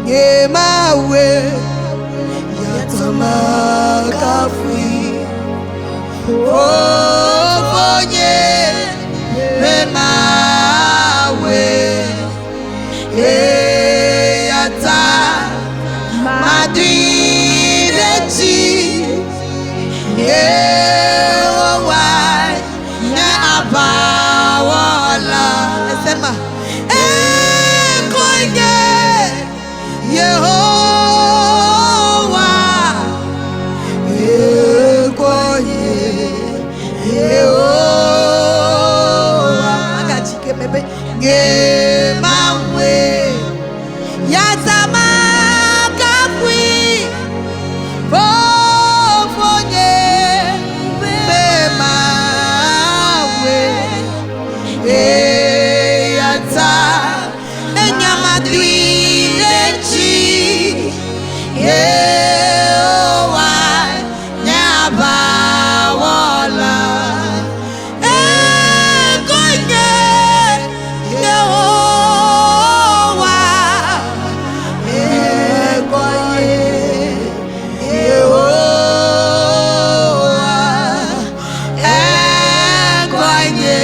Yemawe Yatamakafi Ofonye Memawe Yata Madineti Yehowa Nyabawala Esema Konye Yehowa Konye Yehowa Agachike bebe Ngemawe Yatama Kapwi Fofonye Bemawe Yata Enyamadwi Nechi Yehowa Nyabawala Konye Yehowa Konye Yehowa Konye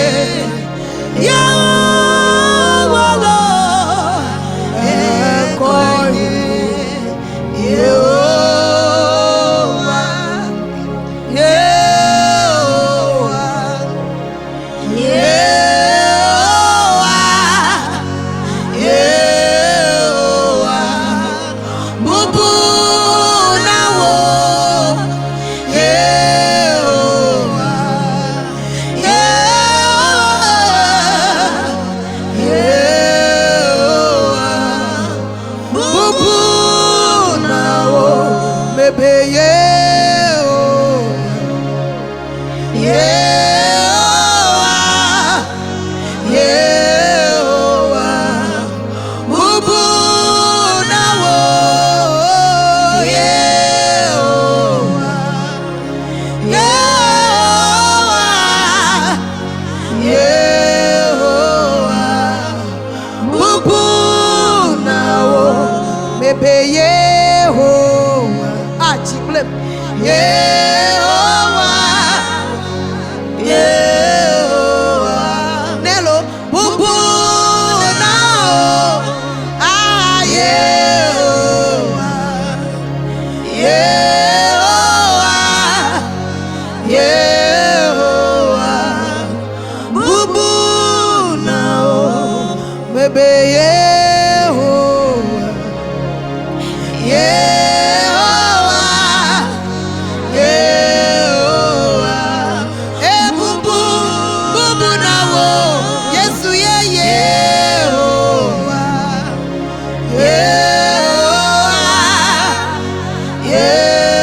Yehowa Konye Yehowa Yehowa Bubu nawo Yehowa Bubu nawo Bebe Yehowa Bubu nawo Yehowa Bubu nawo Bebe Yehowa Achiklem Yehowa Nelo Bubu nao Yehowa Bubu nao Bebe Yehowa Bubu nawo Yesu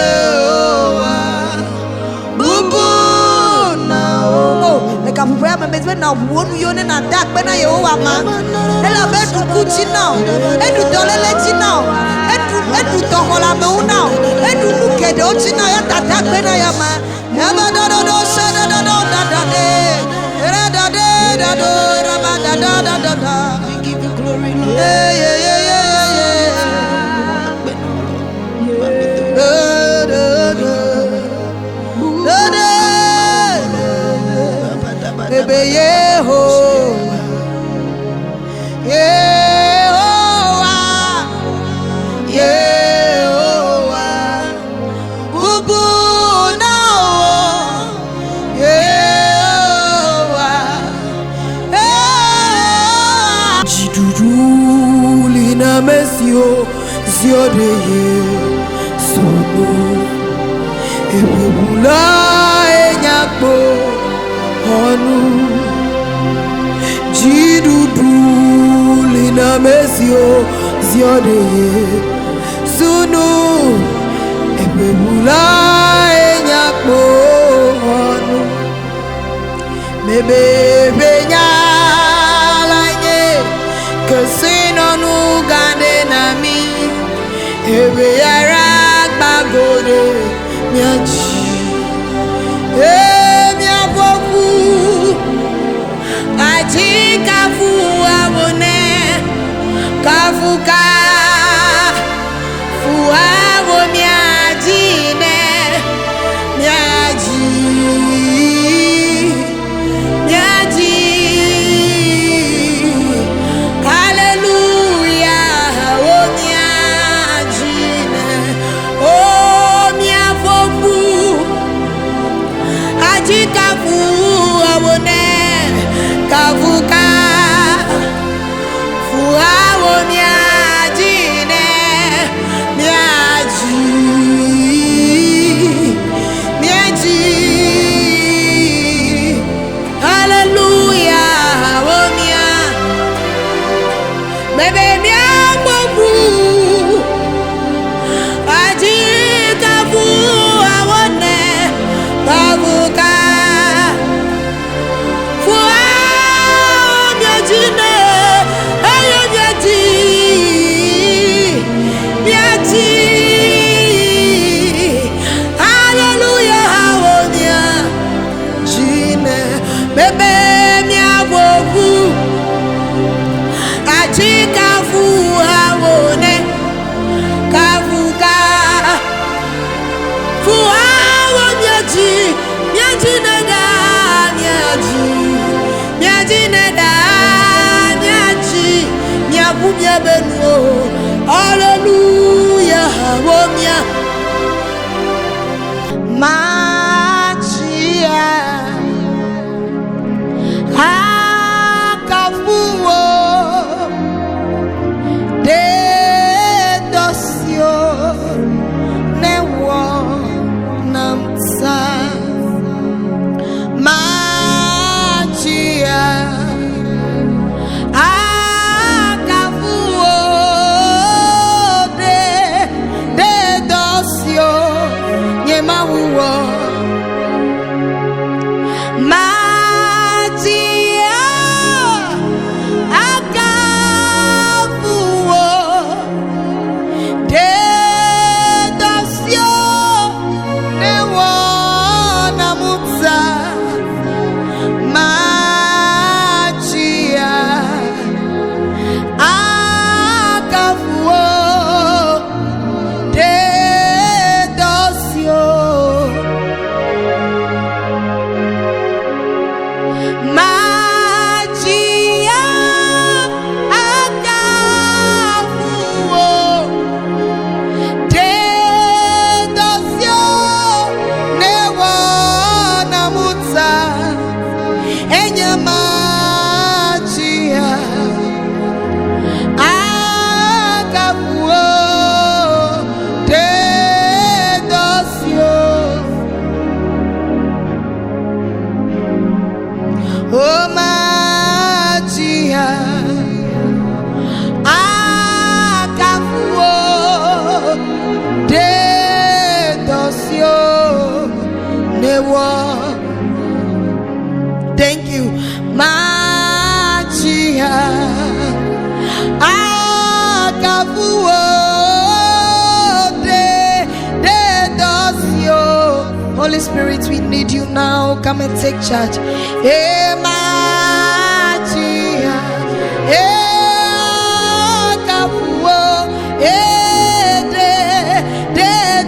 Yehowa Bubu nawo Eka pupaya membezwe na wonu yone na dak bena Yehowa ma Ela bedu kuchi now Edu dolele chi now Edu tohola me now Edu nukede ochi now Ya tatak bena ya ma Yaba do do do shada do do da da de Era da de da do Raba da da da da da We give you glory Lord Yeah yeah yeah yeah Bebe Yehowa Bubu nao Yehowa Jidudu lina mesio ziode sono Ebula enyakbo onu Jidudu lina mesio ziode sunu Ebula enyakbo onu Mebebe nyalanye Kesino nugande nami Ebe yara bagode miaji miaboku Aji kafu abone Kafuka womia benu. Hallelujah, womia. Machia akafuo de dosio newo namsa. Machia akafuo de dosio nyemawo. Machia akafuo de dosio newo namutsa. Machia akafuo de dosio. Machia akafuo de dosio newo namutsa. Enya machia akafuo de dosio. Oh machia akafuo de dosio newo. Thank you. Machia akafuo de dosio. Holy Spirit, we need you now. Come and take charge. Hey, machia akafuo de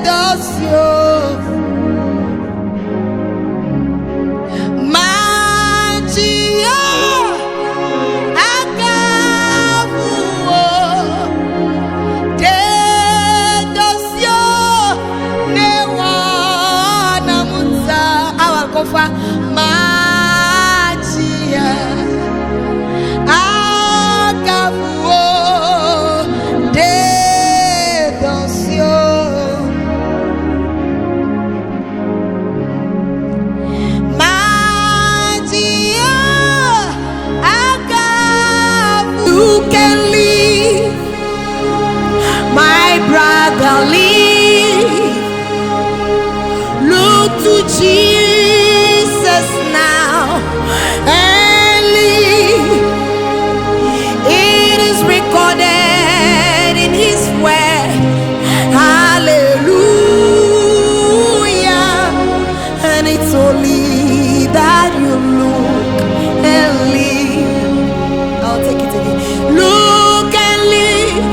dosio. Machia akafuo de dosio. Machia akafuo. You can leave, my brother, leave. Look to Jesus now and live. It is recorded in His word. Hallelujah. And it's only that you look and live. I'll take it again. Look and live,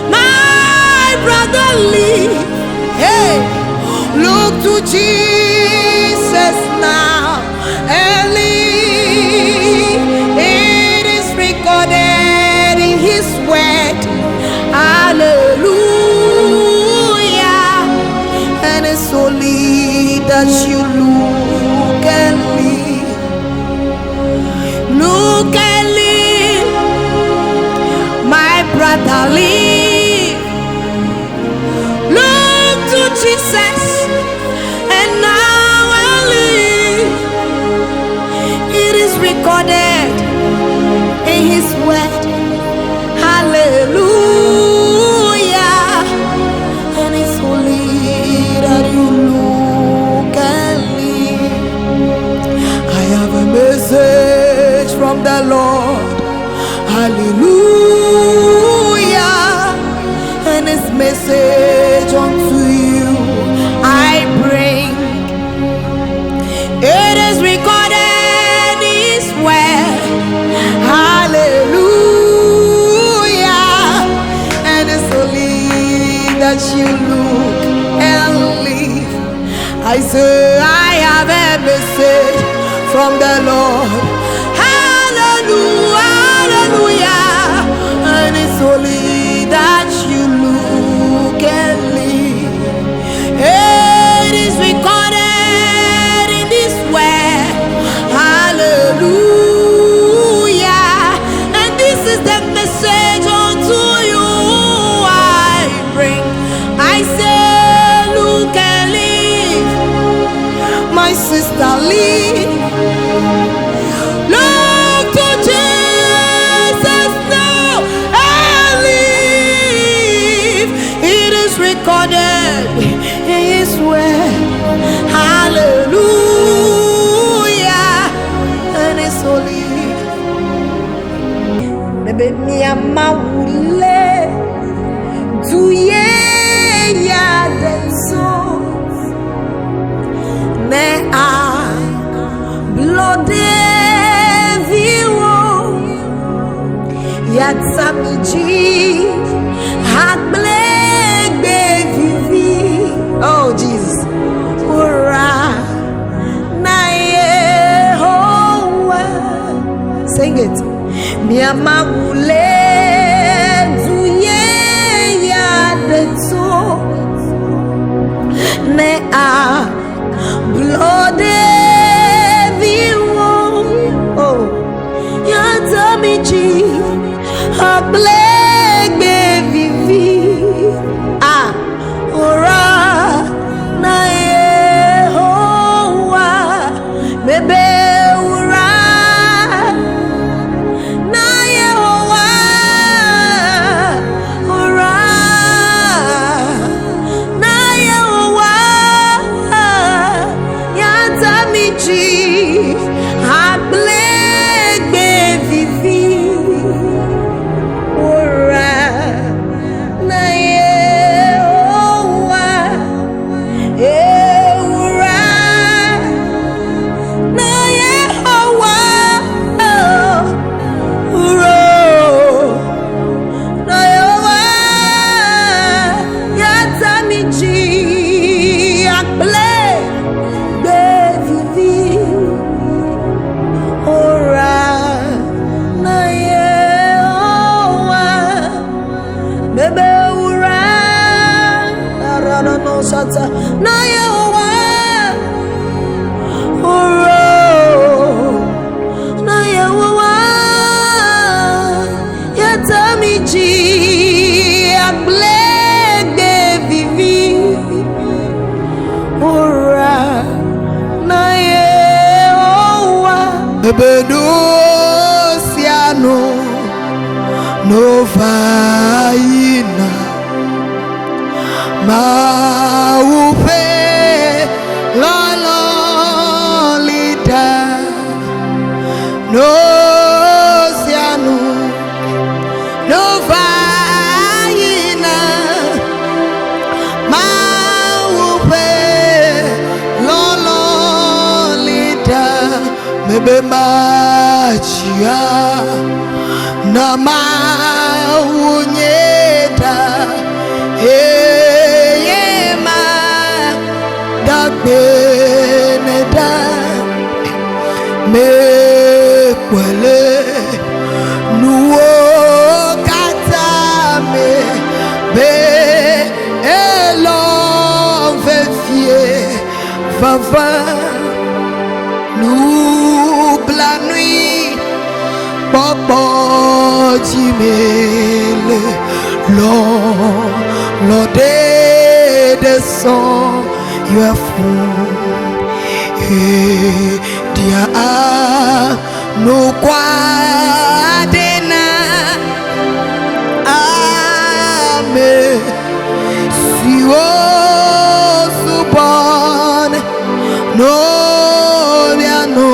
my brother, live. Hey, look to Jesus now and live. It is recorded in His word. Hallelujah. And it's only that you look and live. Look and live, my brother, live. Look to Jesus. Recorded in His word. Hallelujah. And it's only that you look and live. I have a message from the Lord. Hallelujah. And His message unto you I bring. It is recorded. Hallelujah. And it's only that you look and live. I say I have a message from the Lord. Hallelujah. Hallelujah. And recorded in His word. Hallelujah, and His holy. Maybe me a mawule to ye ya denso ne a bloode viwo ya tamiji hagblegbe vivi. Oh Jesus, ora na Yehowa. Sing it. Mi amagule duye ya deto ne a bloode viwo. Oh, ya tamiji ablegbe vivi. Ah, ora na Yehowa bebe. Na Yehowa, na Yehowa, ya tamiji ablegbe vivi. Ora na Yehowa, ebedo siano no vaina. Maupe lololida no sianu no vaina. Maupe lololida mebe machia na maunyeta. Beneda me kwele nuo kata me be elon vefie vava nous la nuit popo jimele lo de descend. You are full, dia no quadena, amen. Si o subon, no viano,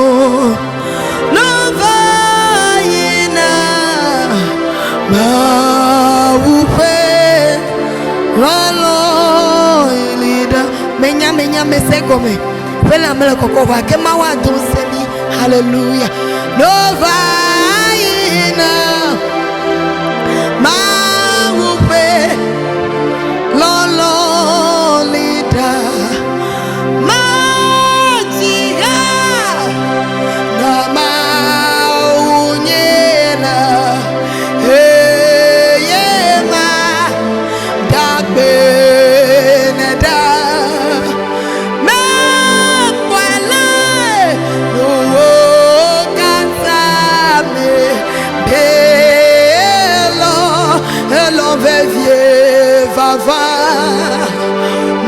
no vaina, ma upe, menya mesegome pela mele kokova kema wa donsemi. Hallelujah. No vaina ma upe lolo lida ma jiga na ma unyela yema dagbe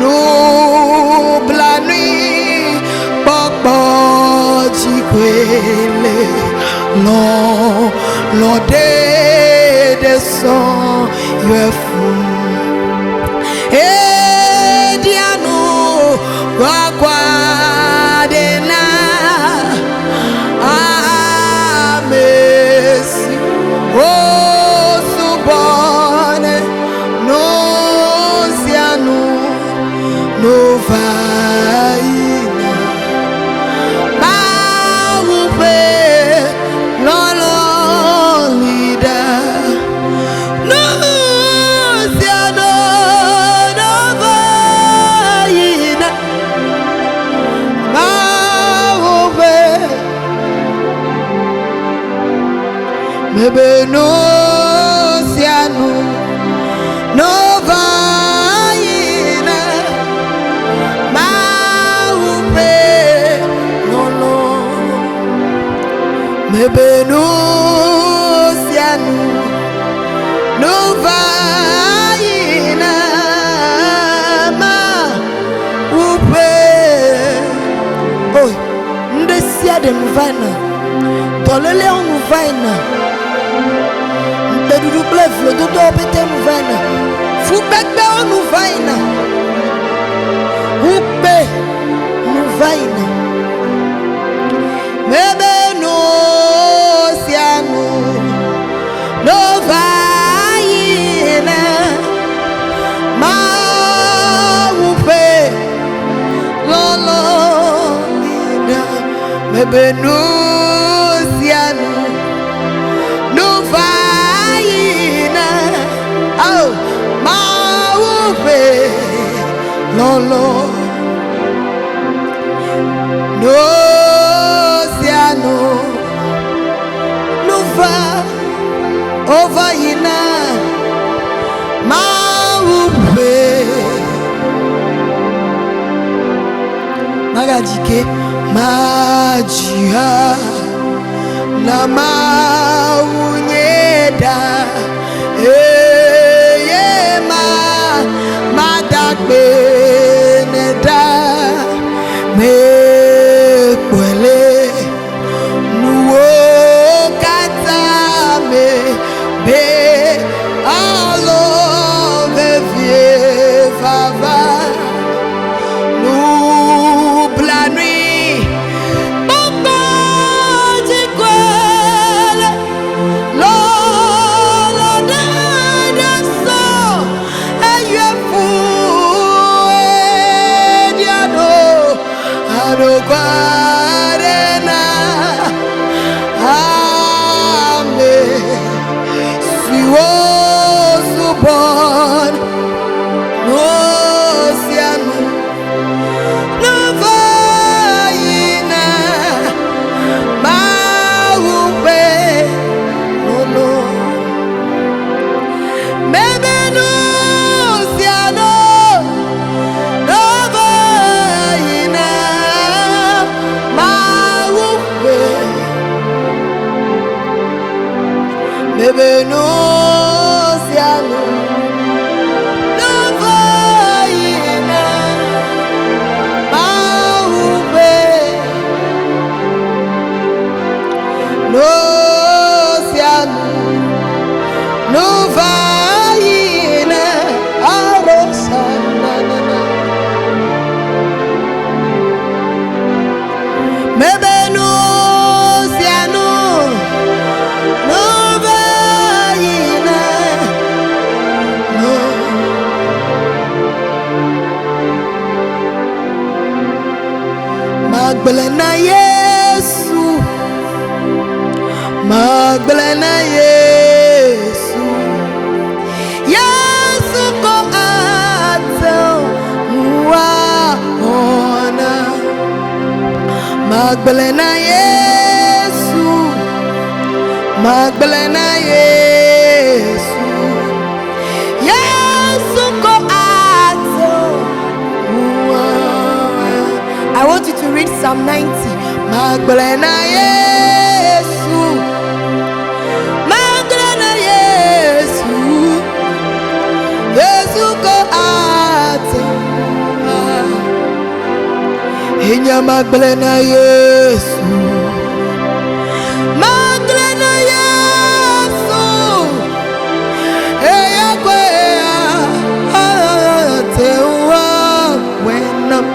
nous la nuit papa chiquele l'on descend you are fou. Wakwadena Amesi O Subone No Sianu No Vaina Baupe Lolo Lida No Sianu No Vaina Baupe Mebe no Sianu No Vaina Maupe Lolo Mebe no Sianu No Vaina Maupe Oh, Ndesia de Mvaina Tolele on Mvaina du bluff, le dodo pété Mvaina Foubekbe on Mvaina Oube Mvaina Mebe no Sianu No Vaina Ma Oube Lolo Mebe no Sianu No Vaina Oh Ma Oube Lolo No Sianu No Vaina Ma Oube Magadike Majia Na Maunyeda Ma Madagbe Neda Me Kwele Nuo Kata Me Be Alo Vevie Vava Nou Blanui Baba Jikwele Lola Dada So Eyefu Ediano Adokwarena Ame Siwo Subon No Sianu No Vaina Maupe No Mebe no Sianu No Vaina Maupe Mebe no Sianu No Vaina Maupe No Sianu No Vaina Arosana Mebe no Sianu No Vaina No Magdalena Yesu Magdalena Yesu Yesu ko ato Wa ona Magdalena Yesu Magdalena Yesu Yesu ko ato I want you to read Psalm 90 Magdalena Yesu Magdalena Yesu Yesu ko ato Inya Magdalena Yesu Magdalena Yesu Eya kwea Tewa wenam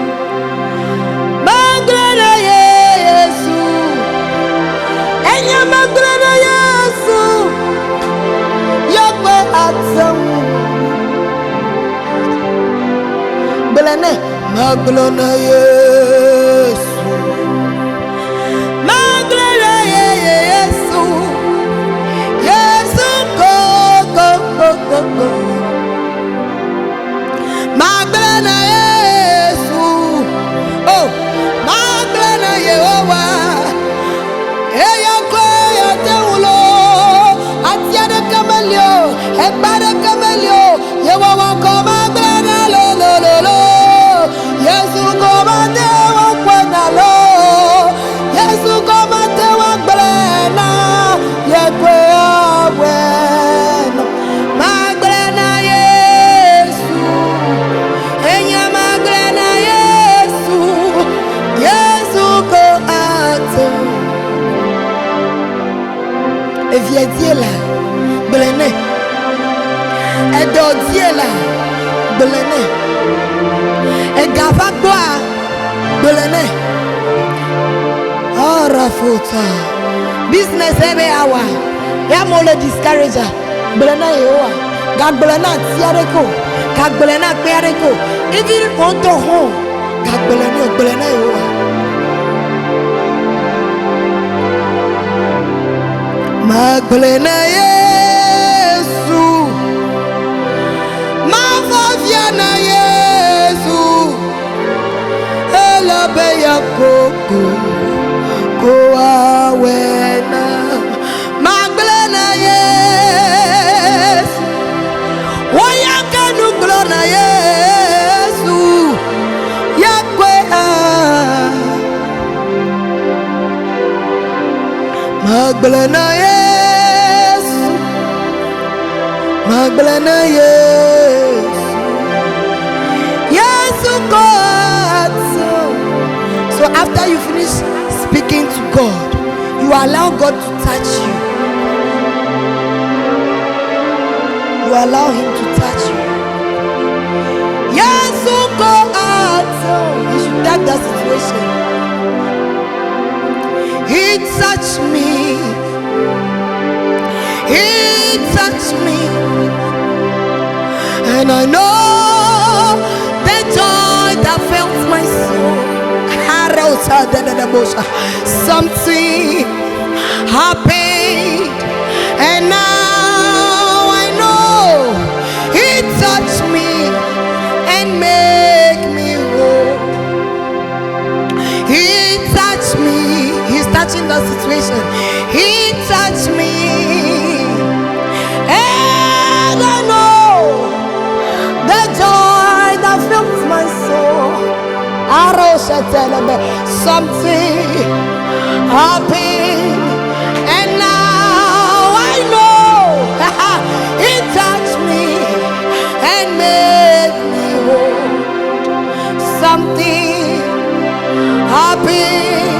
Belene, Maglona Yesu. Maglona Yesu. Yesu go. Maglona Yesu. Oh, Maglona Yehovah. Eya go ya teulo. Atiade kamelio, ebade kamelio. Yehovah go Maglona lo. Yesu go mate wa kwena lo. Yesu go mate wa blena. Yekwe aweno. Maglona Yesu. Enya Maglona Yesu. Yesu go ate. Eviediela blene. Edodiela blene. Egavagwa blene. Arafuta business every hour. Ya mole discourager blene yoa. Gag blena tiareko. Gag blena kpereko. Even onto home. Gag blene yoa. Maglona Yesu. Mafaviana Yesu. Elabeya koko. Koawena. Maglona Yesu. Wayakanu glona Yesu. Yakwe Maglona Yesu. Maglona Yesu. Yesu God. So after you finish speaking to God, you allow God to touch you. You allow Him to touch you. Yesu God. You should tag that situation. He touched me. He touched me. And I know the joy that fills my soul. Something happened, and now I know He touched me and made me whole. He touched me. He's touching the situation. He touched me, and I know the joy that fills my soul. Something happened, and now I know He touched me and made me whole. Something happened,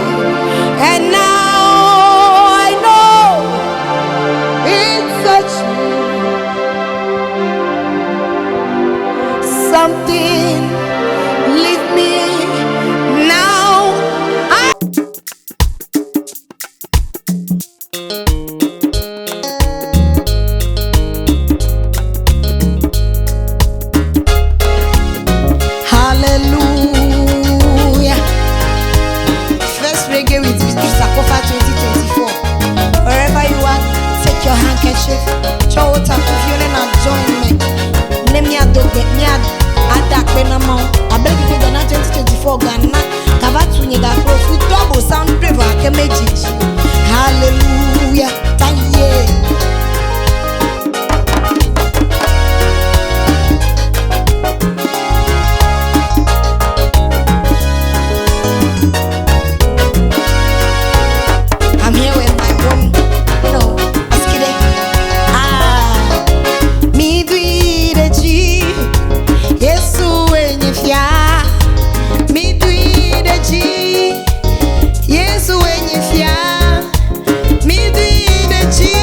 and now I know He touched me. Something leave me now. Hallelujah. First reggae with Mr. Sakofa 2024. Wherever you are, take your handkerchief. Chowota kufione na join me. Nemi adobe mi adakwe na mo. Abegi ko dana 2024 Ghana. Kabatu nyega profu double sound brave akemeji. Hallelujah. Taye. I'm here with my own, askide. Mi duideji, Yesu enyefia. Mi duideji, Yesu enyefia. Mi duideji,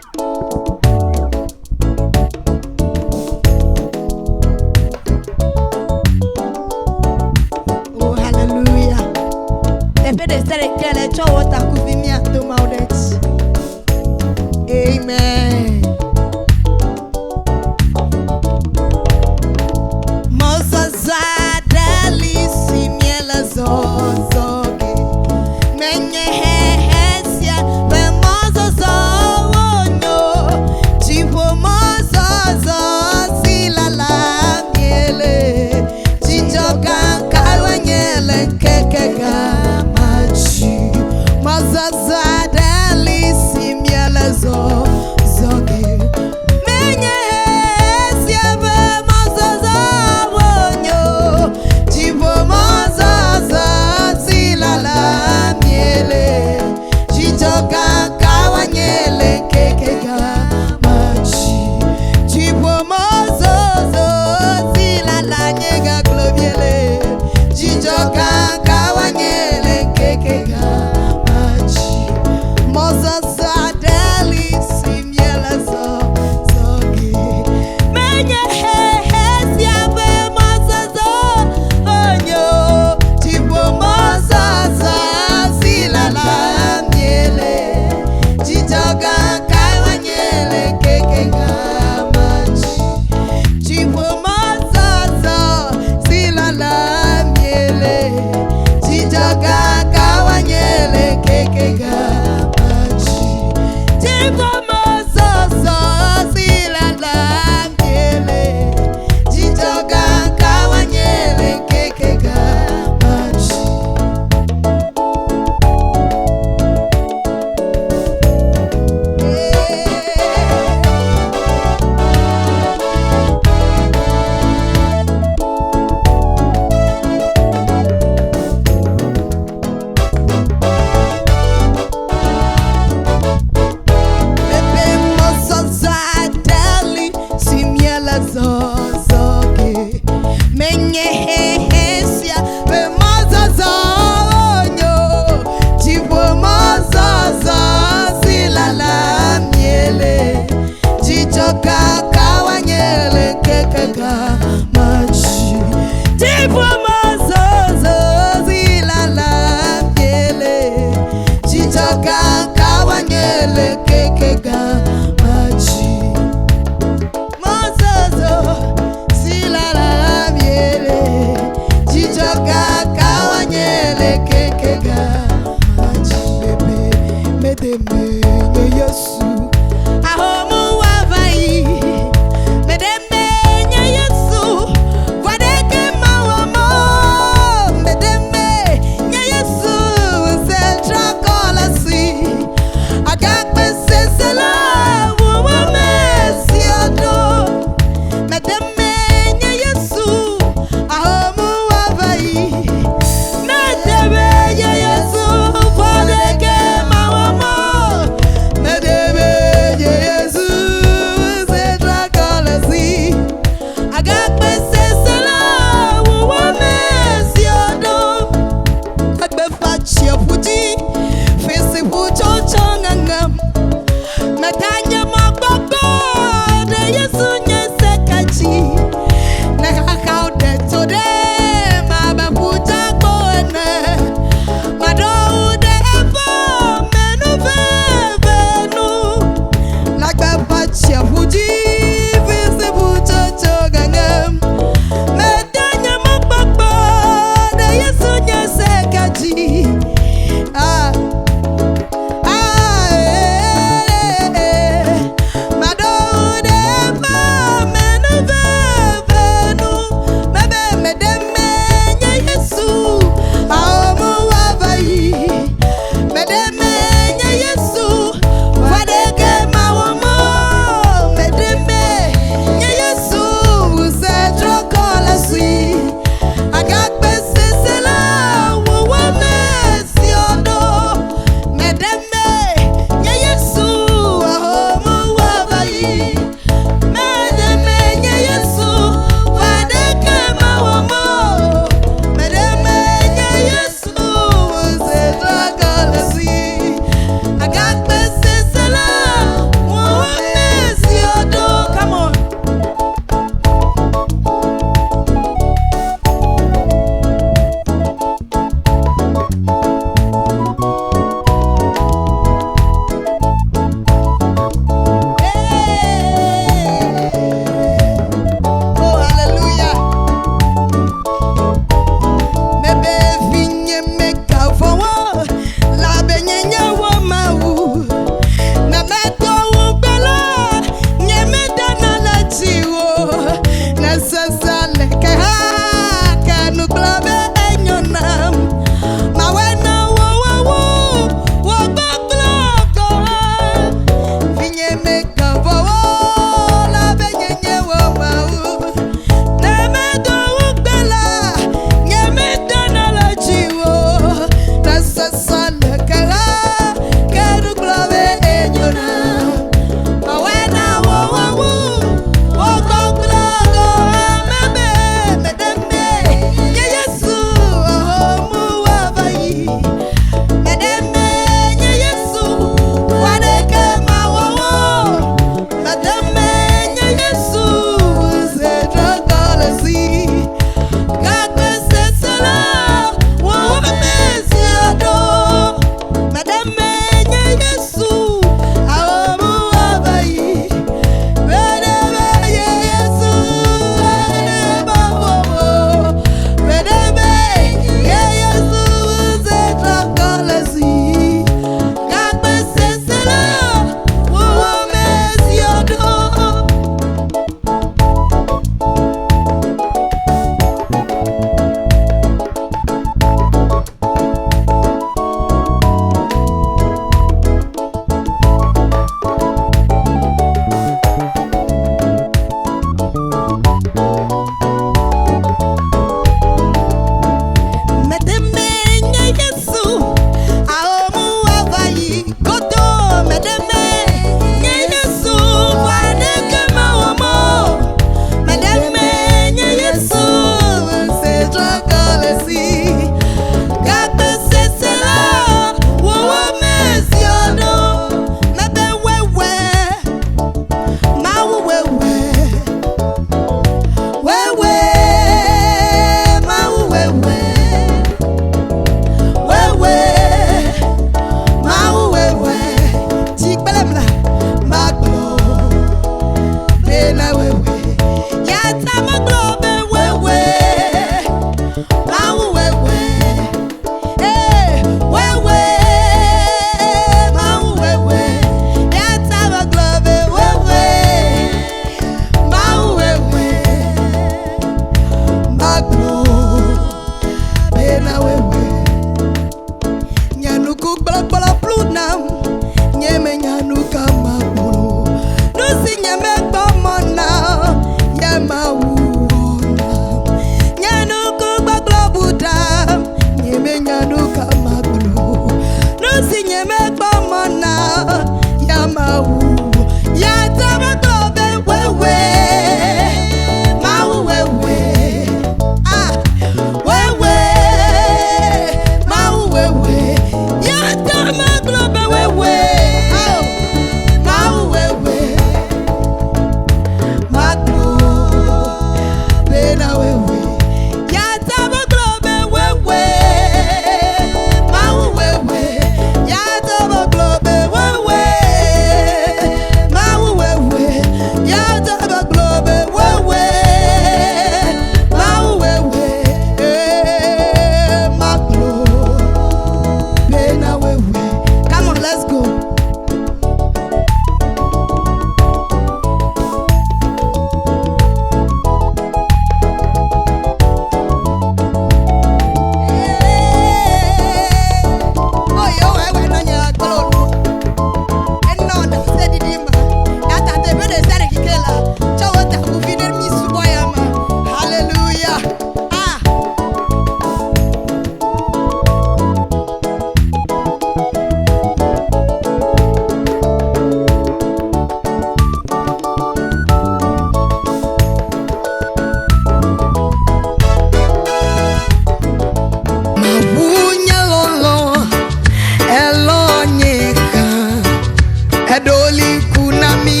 Edoli kunami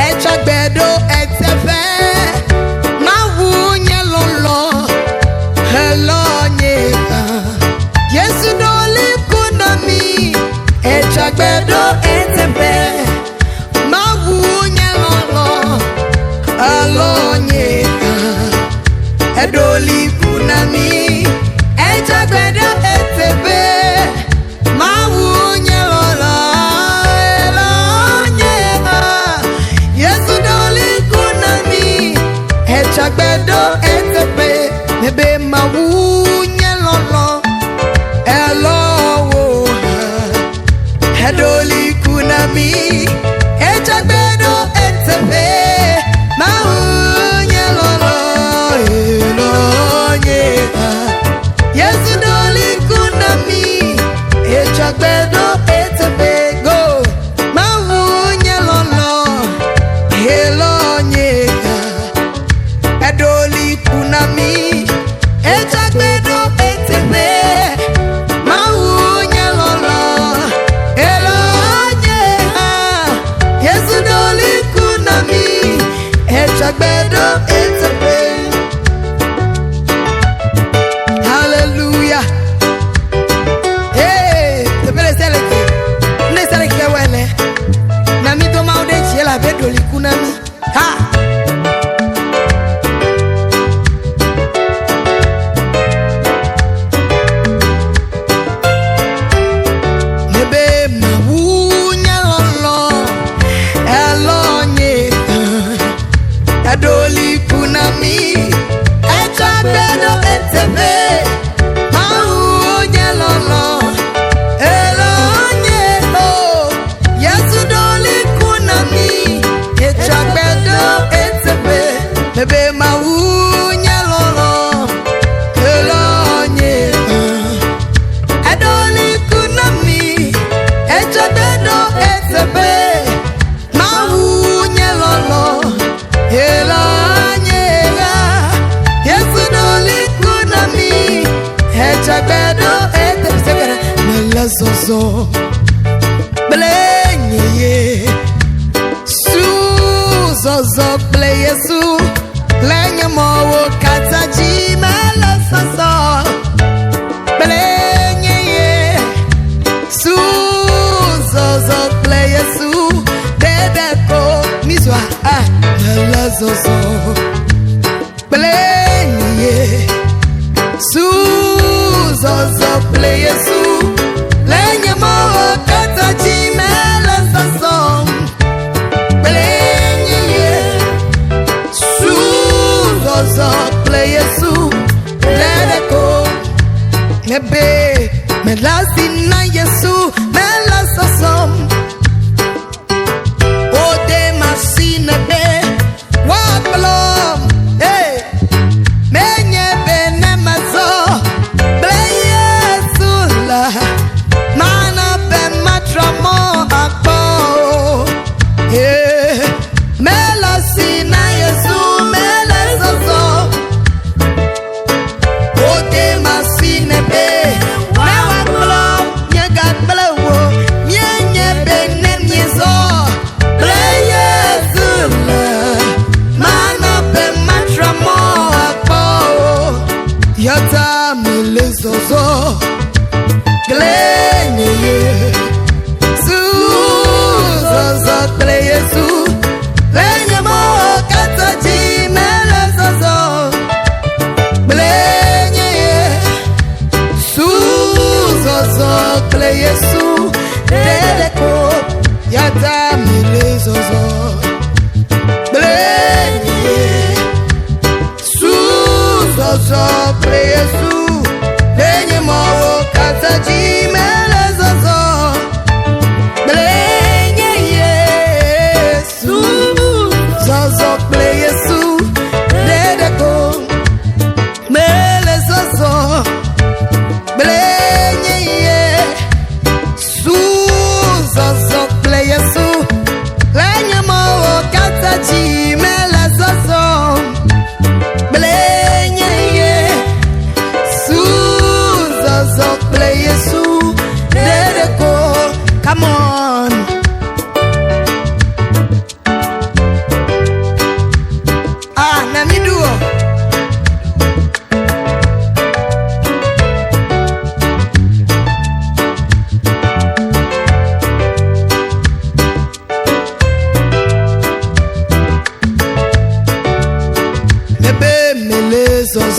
echagbedo etefe mawunye lolo hello nyeka Yesu doli kunami echagbedo etefe mawunye lolo hello nyeka Edoli kunami echagbedo etefe mawunye lolo Chagbedo etepe nebe mawunye lolo elo Edoli kunami chagbedo etepe mawunye lolo elo Yesu doli kunami chagbedo etepe go mawunye lolo elo Edoli kunami echagbedo etepe mawunye lolo elonye Yesu doli kunami echagbedo etepe Hallelujah. Hey, tepele seleke ne seleke wele na mi to maude chiela bedoli kunami ha Edoli kunami echagbedo etepe mawunye lolo elonye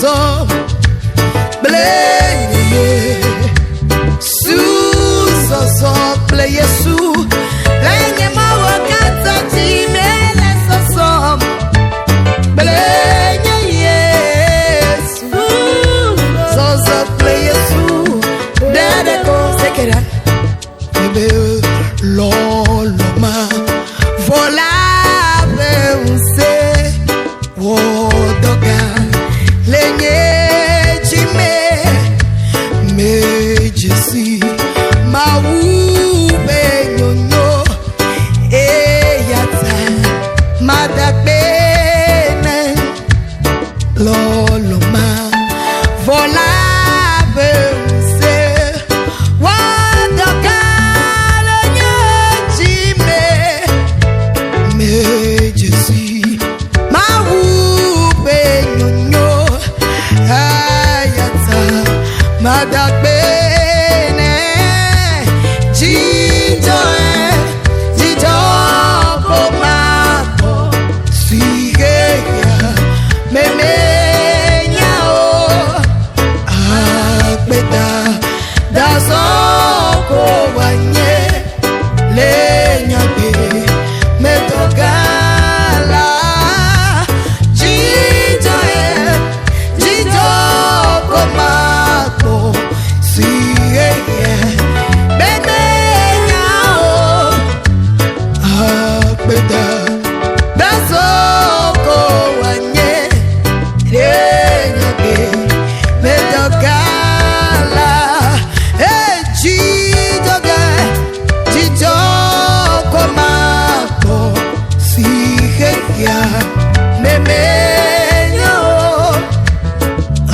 so bleye su so bleye su lenye mawakata timele so bleye yesu so bleye su dede ko sekera bebe loloma vola beunse wodoga lenye jime mejesi mawu benyonyo eyata madakbene loloma vola beunse wodoga lenye jime mejesi mawu benyonyo ayata madakbene jijo komako sigeya memenya o akbeta dasoko wanye lenyabe metokala jijo komako sigeya memenya o akbeta dasoko wanye lenyabe metokala jijo komako sigeya memenya o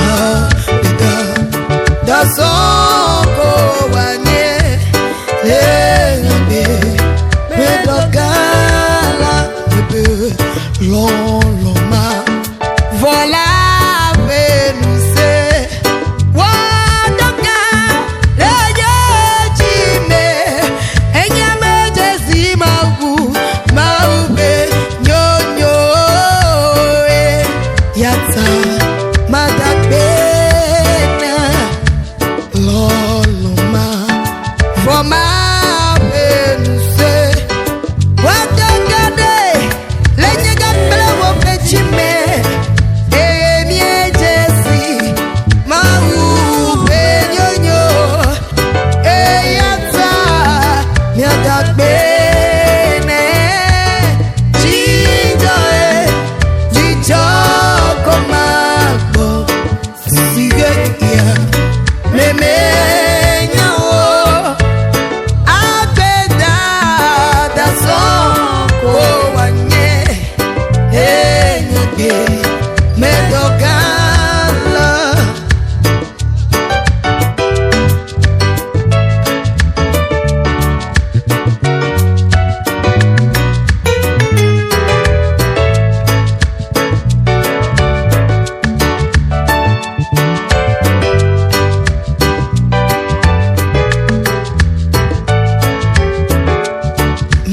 akbeta dasoko wanye lenyabe metokala loloma vola venuse wadoga leye jime enyame jesimagu maube nyonyo yata madakbena loloma voma venuse wadoga de lenye gambele wopechime emie jesi maube nyonyo eyata miadakbene jijo komako sigeya memenya o abeda dasoko wanye enyage medokala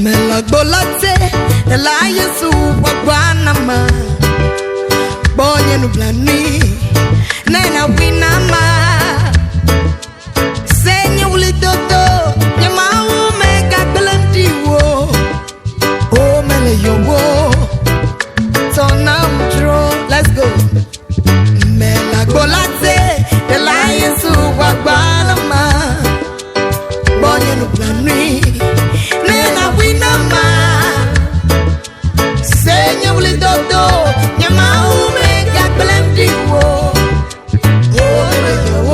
melagbolate la yesu wagwanama bonye nublani nena winama senye ulidodo nyamau mega glandiwo o mele yowo so now draw let's go melagbolate la yesu wagwanama bonye nublani nena winama senye ulidodo nyamau mega glandiwo o mele yowo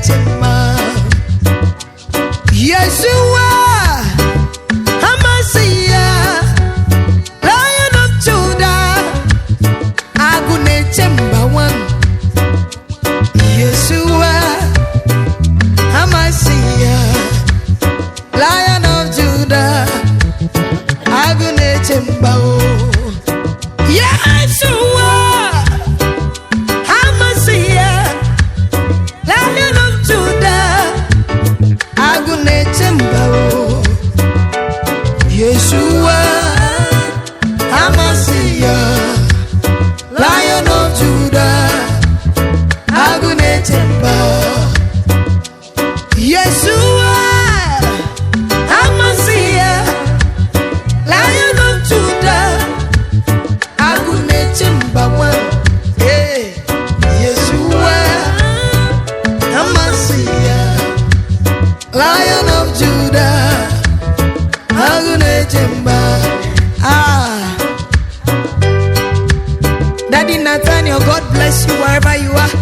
nechema Yeshua Hamasiah Lion of Judah Agu nechemba one Yeshua Hamasiah Lion of Judah Agu nechemba Yeshua Hamasiah Lion of Judah Agu nechemba Yeshua Hamasiah Lion of Judah Agu nechemba Yeshua Hamasiah Lion of Judah Agu nechemba Yeshua Hamasiah Lion of Judah Agu nechemba Daddy Nathaniel, God bless you wherever you are.